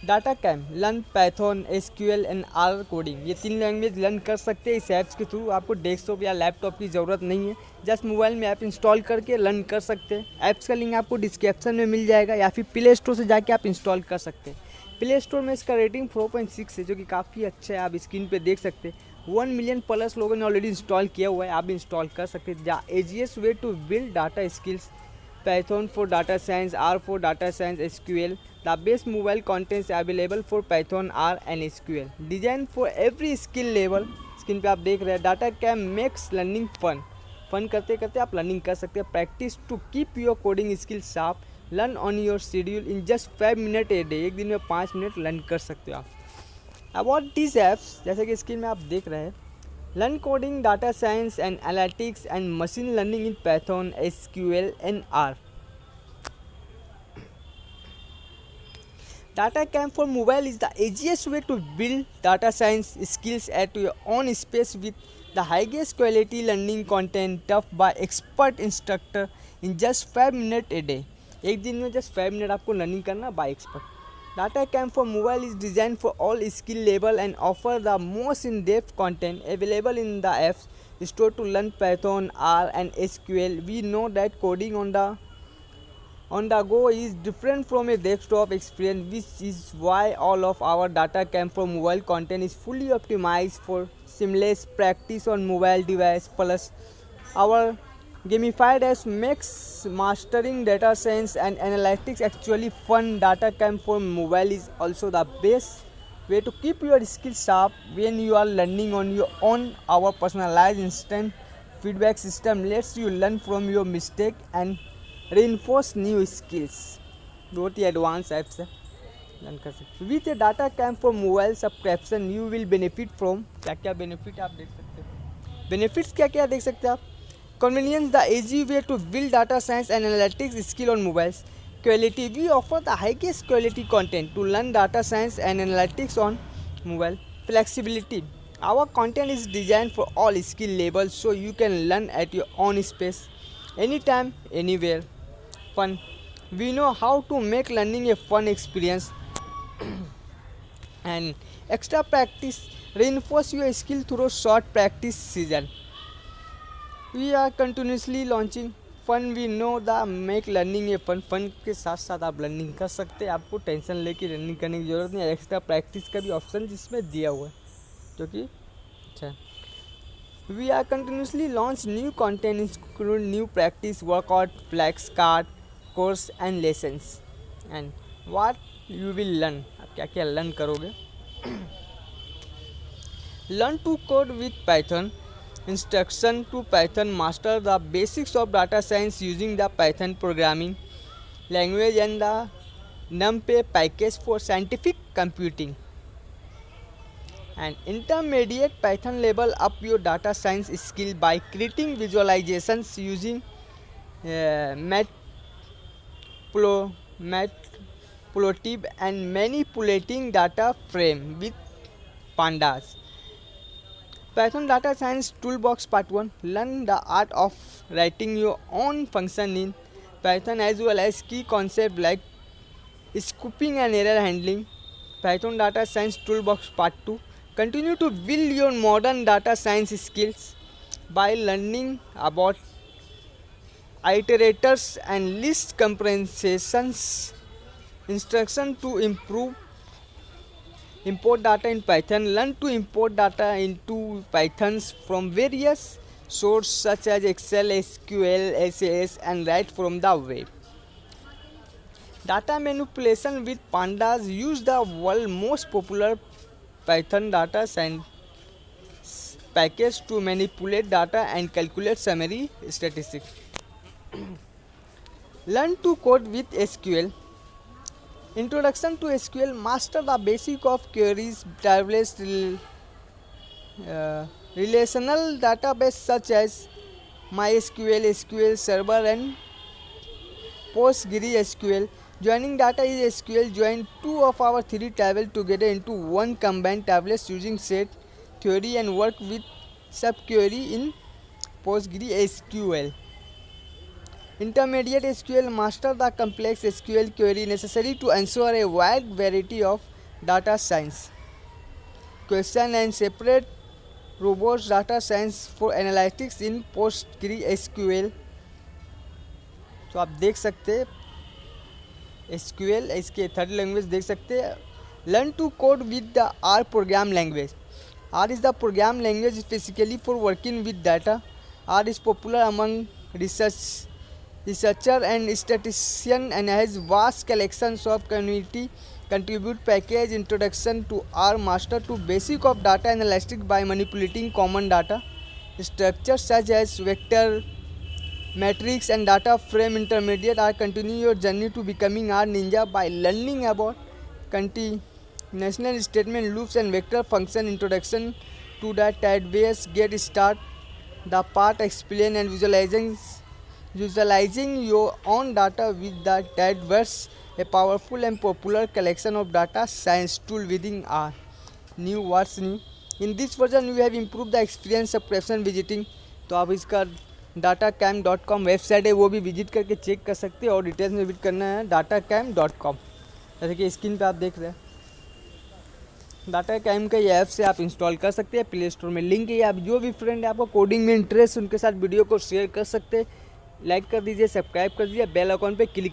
Data cam learn Python SQL and R coding, ये 3 language learn कर सकते हैं इस ऐप्स के थ्रू। आपको डेस्कटॉप या लैपटॉप की ज़रूरत नहीं है, जस्ट मोबाइल में ऐप इंस्टॉल करके लर्न कर सकते हैं। ऐप्स का लिंक आपको डिस्क्रिप्शन में मिल जाएगा या फिर प्ले स्टोर से जाके आप इंस्टॉल कर सकते हैं। प्ले स्टोर में इसका रेटिंग 4.6 है, जो कि काफ़ी अच्छा है। आप स्क्रीन पे देख सकते हैं 1 मिलियन प्लस लोगों ने ऑलरेडी इंस्टॉल किया हुआ है, आप भी इंस्टॉल कर सकते हैं। The easiest way to build data skills, Python for data science, R for data science, SQL. The best mobile contents available for Python, R and SQL. Designed for every skill level. Screen पे आप देख रहे हैं DataCamp makes learning fun करते करते आप learning कर सकते हैं। Practice to keep your coding skill sharp, learn on your schedule in just 5 minute a day. एक दिन में 5 मिनट लर्न कर सकते हो आप। अबाउट दिस ऐप्स, जैसे कि स्क्रीन में आप देख रहे हैं, learn coding, data science and analytics and machine learning in Python, SQL and R. Data Camp for mobile is the easiest way to build data science skills at your own space with the highest quality learning content taught by expert instructor in just 5 minutes a day. एक दिन में just 5 minute आपको learning करना by expert. Data Camp for mobile is designed for all skill level and offer the most in-depth content available in the apps store to learn Python, R and SQL. We know that coding on the go is different from a desktop experience, which is why all of our Data Camp for mobile content is fully optimized for seamless practice on mobile device. Plus, our gamified apps makes mastering data science and analytics actually fun. Data Camp for mobile is also the best way to keep your skills sharp when you are learning on your own. Our personalized instant feedback system lets you learn from your mistake and reinforce new skills. बहुत ही advance apps है, learn कर सकते हो। With A data camp for mobile subscription you will benefit from, क्या क्या benefit आप देख सकते हो। बेनिफिट्स क्या क्या देख सकते हैं आप। Convenience, the easy way to build data science and analytics skill on mobiles. Quality, we offer the highest quality content to learn data science and analytics on mobile. Flexibility, our content is designed for all skill levels so you can learn at your own space, anytime, anywhere. Fun, we know how to make learning a fun experience. And extra practice, reinforce your skill through short practice season. We are continuously launching fun. We know that make learning a fun के साथ साथ आप learning कर सकते हैं। आपको tension लेके learning करने की ज़रूरत नहीं है। एक्स्ट्रा प्रैक्टिस का भी ऑप्शन जिसमें दिया हुआ है, जो कि अच्छा। We are continuously launch new content include new practice workout, flex card, course and lessons. And what you will learn, आप क्या क्या लर्न करोगे। Learn to code with Python. Instruction to Python, master the basics of data science using the Python programming language and the NumPy package for scientific computing. And intermediate Python, level up your data science skill by creating visualizations using Matplotlib and manipulating data frame with pandas. Python Data Science Toolbox Part 1. Learn the art of writing your own function in Python as well as key concepts like scooping and error handling. Python Data Science Toolbox Part 2. Continue to build your modern data science skills by learning about iterators and list comprehensions. Instruction to import data in Python. Learn to import data into Pythons from various sources such as Excel, SQL, SAS and right from the web. Data manipulation with pandas. Use the world's most popular Python data science package to manipulate data and calculate summary statistics. Learn to code with SQL. Introduction to SQL. Master the basic of queries, tables, relational database such as MySQL, SQL Server and PostgreSQL. Joining data is SQL. Join two of our three tables together into one combined tables using set theory and work with subquery in PostgreSQL. Intermediate SQL. Master the complex SQL query necessary to ensure a wide variety of data science question and separate robust data science for analytics in PostgreSQL। तो आप देख सकते हैं SQL इसके third language देख सकते हैं। Learn to code with the R program language. R is the program language specifically for working with data. R is popular among researcher and statistician and has vast collections of community contribute package introduction to R master to basic of data analytics by manipulating common data structures such as vector, matrix and data frame intermediate are continue your journey to becoming R ninja by learning about national statement loops and vector function introduction to the database. Get start the part explain and visualizing your own data with the database, a powerful and popular collection of data science tool within R. New what's new in this version we have improved the experience of person visiting। तो आप इसका datacamp.com website है वो भी visit करके check कर सकते हैं और डिटेल्स में विजिट करना है datacamp.com। जैसे कि स्क्रीन पे आप देख रहे हैं डाटा कैम का ये ऐप से आप इंस्टॉल कर सकते हैं, प्ले स्टोर में लिंक है। आप जो भी फ्रेंड है आपको कोडिंग में इंटरेस्ट उनके साथ वीडियो को शेयर कर सकते हैं। लाइक कर दीजिए, सब्सक्राइब कर दीजिए, बेल आइकॉन पे क्लिक